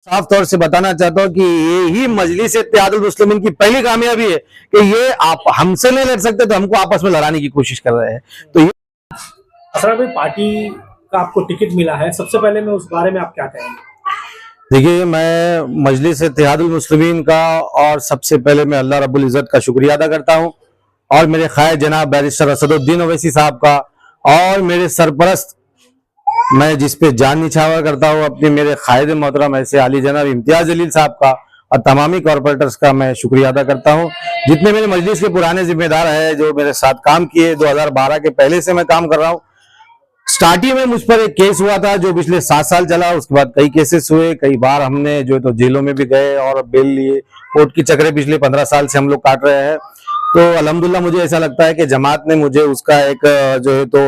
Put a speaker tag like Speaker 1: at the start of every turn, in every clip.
Speaker 1: साफ तौर से बताना चाहता हूँ कि ये ही मजलिस इत्तेहादुल मुस्लिमीन की पहली कामयाबी है कि ये आप हमसे नहीं लड़ सकते तो हमको आपस में लड़ाने की कोशिश कर रहे हैं। तो ये
Speaker 2: असरा भाई, पार्टी का आपको टिकट मिला है, सबसे पहले मैं उस बारे में आप क्या कहेंगे?
Speaker 1: देखिए, मैं मजलिस इत्तेहादुल मुस्लिमीन का और सबसे पहले मैं अल्लाह रब्बुल इज्जत का शुक्रिया अदा करता हूँ और मेरे क़ायद जनाब बैरिस्टर असदुद्दीन ओवैसी साहब का और मेरे सरपरस्त, मैं जिस पे जान निछावर करता हूँ अपने मेरे क़ायद मोहतरम ऐसे आली जनाब इम्तियाज जलील साहब का और तमामी कॉरपोरेटर्स का मैं शुक्रिया अदा करता हूँ। जितने मेरे मजलिस के पुराने जिम्मेदार हैं जो मेरे साथ काम किए, 2012 के पहले से मैं काम कर रहा हूँ। स्टार्टिंग में मुझ पर एक केस हुआ था जो पिछले 7 साल चला, उसके बाद कई केसेस हुए, कई बार हमने जो है तो जेलों में भी गए और बेल लिए। कोर्ट की चक्रे पिछले 15 साल से हम लोग काट रहे हैं। तो अल्हम्दुलिल्लाह मुझे ऐसा लगता है कि जमात ने मुझे उसका एक जो है तो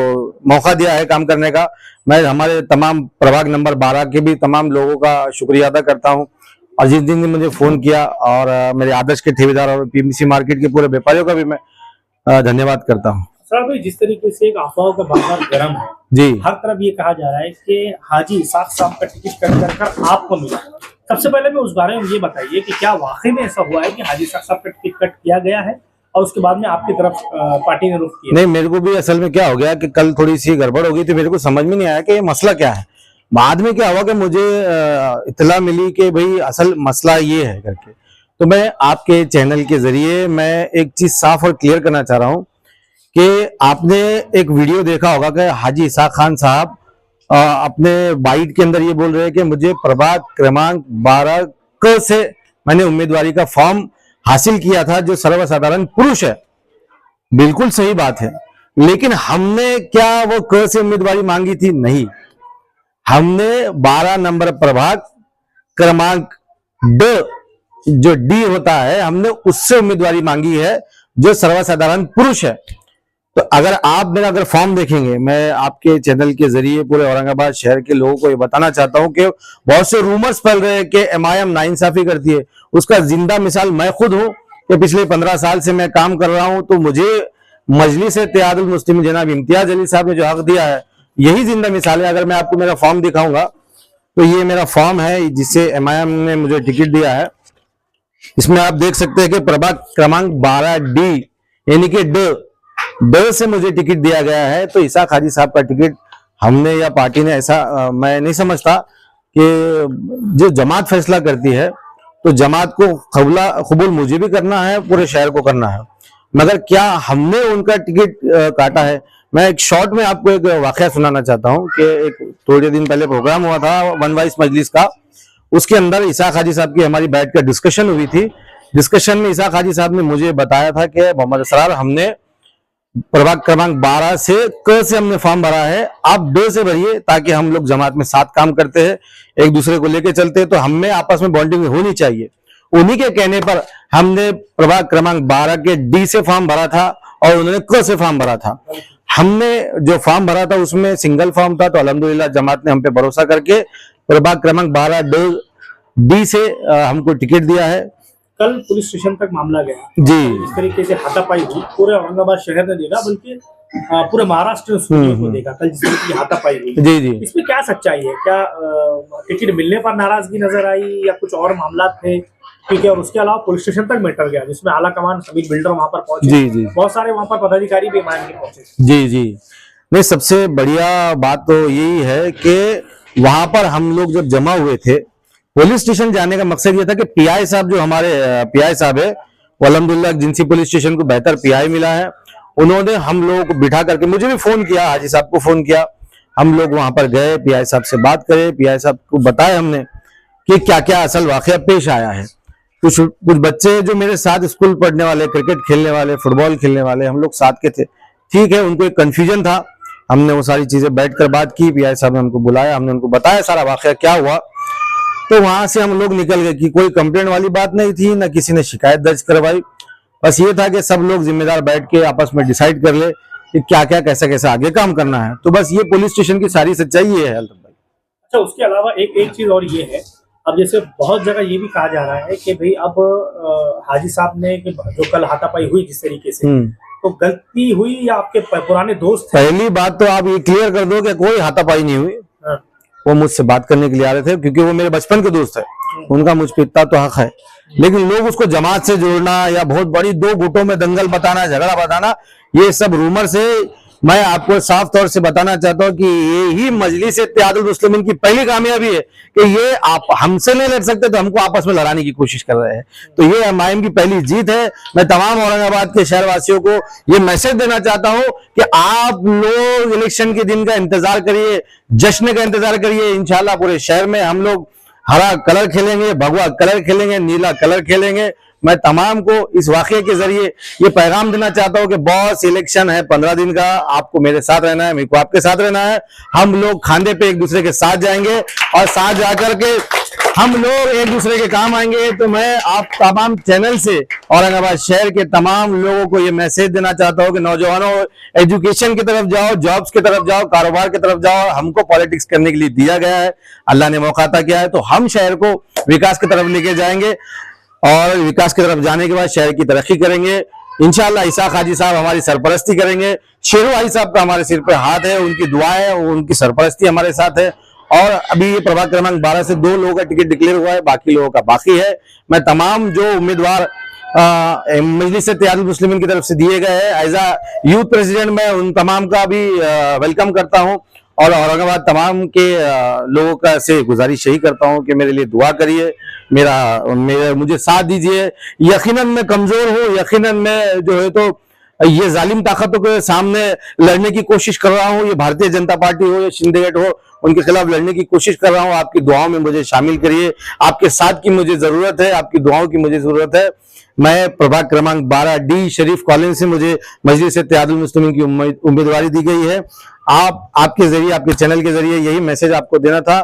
Speaker 1: मौका दिया है काम करने का। मैं हमारे तमाम प्रभाग नंबर 12 के भी तमाम लोगों का शुक्रिया अदा करता हूँ और जिस दिन ने मुझे फोन किया, और मेरे आदर्श के ठेकेदार और पीएमसी मार्केट के पूरे व्यापारियों का भी मैं धन्यवाद करता हूँ।
Speaker 2: सर भाई, जिस तरीके से एक अफवाह का बाजार गर्म है
Speaker 1: जी,
Speaker 2: हर तरफ ये कहा जा रहा है कि हाजी इसाक साहब का टिकट कट कर आपको मिला। सबसे पहले मैं उस बारे में ये बताइए कि क्या वाकई में ऐसा हुआ है कि हाजी इसाक साहब का टिकट कट किया गया है और उसके बाद में आपकी तरफ पार्टी ने रुख किया?
Speaker 1: नहीं, मेरे को भी असल में क्या हो गया कि कल थोड़ी सी गड़बड़ हो गई थी, मेरे को समझ में नहीं आया कि ये मसला क्या है। बाद में क्या हुआ कि मुझे इत्तला मिली कि भाई असल मसला ये है करके। तो मैं आपके चैनल के जरिए मैं एक चीज साफ और क्लियर करना चाह रहा हूँ कि आपने एक वीडियो देखा होगा कि हाजी इसाक खान साहब अपने बाइट के अंदर ये बोल रहे हैं कि मुझे प्रभाग क्रमांक 12 क से मैंने उम्मीदवारी का फॉर्म हासिल किया था जो सर्वसाधारण पुरुष है। बिल्कुल सही बात है, लेकिन हमने क्या वो क से उम्मीदवारी मांगी थी? नहीं, हमने 12 नंबर प्रभाग क्रमांक ड जो डी होता है, हमने उससे उम्मीदवारी मांगी है जो सर्वसाधारण पुरुष है। तो अगर फॉर्म देखेंगे, मैं आपके चैनल के जरिए पूरे औरंगाबाद शहर के लोगों को ये बताना चाहता हूं कि बहुत से रूमर्स फैल रहे हैं कि एमआईएम नाइंसाफी करती है। उसका जिंदा मिसाल मैं खुद हूं कि पिछले 15 साल से मैं काम कर रहा हूं। तो मुझे मजलिस इत्तेहादुल मुस्लिमीन जनाब इम्तियाज जलील साहब ने जो हक दिया है, यही जिंदा मिसाल है। अगर मैं आपको मेरा फॉर्म दिखाऊंगा तो ये मेरा फॉर्म है जिससे एमआईएम ने मुझे टिकट दिया है। इसमें आप देख सकते हैं कि प्रभाग क्रमांक 12 डी यानी कि ड से मुझे टिकट दिया गया है। तो इसाक हाजी साहब का टिकट हमने या पार्टी ने, ऐसा मैं नहीं समझता कि जो जमात फैसला करती है तो जमात को कबूल मुझे भी करना है, पूरे शहर को करना है, मगर क्या हमने उनका टिकट काटा है? मैं एक शॉर्ट में आपको एक वाकया सुनाना चाहता हूं कि एक थोड़े दिन पहले प्रोग्राम हुआ था वन वाइस मजलिस का। उसके अंदर इसाक हाजी साहब की हमारी बैठ कर डिस्कशन हुई थी। डिस्कशन में इसाक हाजी साहब ने मुझे बताया था कि मोहम्मद असरार, हमने प्रभाग क्रमांक 12 से क से हमने फॉर्म भरा है, आप ड से भरिए ताकि हम लोग जमात में साथ काम करते हैं, एक दूसरे को लेके चलते हैं, तो हमें आपस में बॉन्डिंग होनी चाहिए। उन्हीं के कहने पर हमने प्रभाग क्रमांक 12 के डी से फॉर्म भरा था और उन्होंने क से फॉर्म भरा था। हमने जो फॉर्म भरा था उसमें सिंगल फॉर्म था, तो अल्हम्दुलिल्लाह जमात ने हम पे भरोसा करके प्रभाग क्रमांक 12 डी से हमको टिकट दिया है।
Speaker 2: कल पुलिस स्टेशन तक मामला गया
Speaker 1: जी,
Speaker 2: इस तरीके से हाथापाई हुई, पूरे औरंगाबाद शहर ने देखा, बल्कि पूरे महाराष्ट्र को देखा कल जिस तरीके की हाथापाई हुई।
Speaker 1: जी जी,
Speaker 2: इसमें क्या सच्चाई है? क्या टिकट मिलने पर नाराजगी नजर आई या कुछ और मामला थे? ठीक है, और उसके अलावा पुलिस स्टेशन तक मैटर गया जिसमें आला कमान हमीद बिल्डर वहां पर पहुंचे।
Speaker 1: जी जी,
Speaker 2: बहुत सारे वहां पर पदाधिकारी भी एमआईएम के पहुंचे।
Speaker 1: जी जी। नहीं, सबसे बढ़िया बात तो यही है कि वहां पर हम लोग जब जमा हुए थे, पुलिस स्टेशन जाने का मकसद ये था कि पीआई साहब, जो हमारे पीआई साहब है, वो अल्हम्दुलिल्लाह जिनसी पुलिस स्टेशन को बेहतर पीआई मिला है, उन्होंने हम लोगों को बिठा करके, मुझे भी फोन किया, हाजी साहब को फोन किया, हम लोग वहां पर गए, पीआई साहब से बात करे, पीआई साहब को बताया हमने कि क्या क्या असल वाकया पेश आया है। कुछ बच्चे जो मेरे साथ स्कूल पढ़ने वाले, क्रिकेट खेलने वाले, फुटबॉल खेलने वाले, हम लोग साथ के थे। ठीक है, उनको एक कंफ्यूजन था, हमने वो सारी चीजें बैठकर बात की, पीआई साहब ने हमको बुलाया, हमने उनको बताया सारा वाकया क्या हुआ। तो वहां से हम लोग निकल गए कि कोई कंप्लेंट वाली बात नहीं थी, ना किसी ने शिकायत दर्ज करवाई। बस ये था कि सब लोग जिम्मेदार बैठ के आपस में डिसाइड कर ले कि क्या क्या कैसे कैसे आगे काम करना है। तो बस ये पुलिस स्टेशन की सारी सच्चाई ये है।
Speaker 2: अच्छा, उसके अलावा एक चीज और ये है, अब जैसे बहुत जगह ये भी कहा जा रहा है कि भाई अब हाजी साहब ने जो कल हाथापाई हुई जिस तरीके से, तो गलती हुई या आपके पुराने दोस्त?
Speaker 1: पहली बात तो आप ये क्लियर कर दो कि कोई हाथापाई नहीं हुई। वो मुझसे बात करने के लिए आ रहे थे क्योंकि वो मेरे बचपन के दोस्त है उनका मुझ पे इतना तो हक है, लेकिन लोग उसको जमात से जोड़ना या बहुत बड़ी दो गुटों में दंगल बताना, झगड़ा बताना, ये सब रूमर से मैं आपको साफ तौर से बताना चाहता हूं कि ये ही मजलिस इत्तेहादुल मुस्लिमीन की पहली कामयाबी है कि ये आप हमसे नहीं लड़ सकते तो हमको आपस में लड़ाने की कोशिश कर रहे हैं। तो ये एमआईएम की पहली जीत है। मैं तमाम औरंगाबाद के शहरवासियों को ये मैसेज देना चाहता हूं कि आप लोग इलेक्शन के दिन का इंतजार करिए, जश्न का इंतजार करिए। इंशाल्लाह पूरे शहर में हम लोग हरा कलर खेलेंगे, भगवा कलर खेलेंगे, नीला कलर खेलेंगे। मैं तमाम को इस वाकये के जरिए ये पैगाम देना चाहता हूं कि बॉस इलेक्शन है 15 दिन का, आपको मेरे साथ रहना है, मेरे को आपके साथ रहना है। हम लोग खांधे पे एक दूसरे के साथ जाएंगे और साथ जाकर के हम लोग एक दूसरे के काम आएंगे। तो मैं आप तमाम चैनल से औरंगाबाद शहर के तमाम लोगों को ये मैसेज देना चाहता हूं कि नौजवानों, एजुकेशन की तरफ जाओ, जॉब्स की तरफ जाओ, कारोबार की तरफ जाओ। हमको पॉलिटिक्स करने के लिए दिया गया है, अल्लाह ने मौका अता किया है, तो हम शहर को विकास की तरफ लेके जाएंगे और विकास की तरफ जाने के बाद शहर की तरक्की करेंगे। इंशाल्लाह इसाक हाजी साहब हमारी सरपरस्ती करेंगे। शेरू हाजी साहब का हमारे सिर पे हाथ है, उनकी दुआ है, उनकी सरपरस्ती हमारे साथ है। और अभी ये प्रभाग क्रमांक 12 से 2 लोगों का टिकट डिक्लेयर हुआ है, बाकी लोगों का बाकी है। मैं तमाम जो उम्मीदवार मजलिस इत्तेहादुल मुस्लिमीन की तरफ से दिए गए हैं, एज अ यूथ प्रेसिडेंट मैं उन तमाम का भी वेलकम करता हूं और औरंगाबाद तमाम के लोगों का से गुजारिश यही करता हूं कि मेरे लिए दुआ करिए, मुझे साथ दीजिए। यकीनन मैं कमजोर हूं, यकीनन मैं जो है तो ये जालिम ताकतों के सामने लड़ने की कोशिश कर रहा हूं। ये भारतीय जनता पार्टी हो या शिंदे हो, उनके खिलाफ लड़ने की कोशिश कर रहा हूं। आपकी दुआओं में मुझे शामिल करिए, आपके साथ की मुझे जरूरत है, आपकी दुआओं की मुझे जरूरत है। मैं प्रभाग क्रमांक 12 डी शरीफ कॉलोनी से मुझे मजलिस इत्तेहादुल मुस्लिमीन की उम्मीदवारी दी गई है। आपके जरिए, आपके चैनल के जरिए यही मैसेज आपको देना था।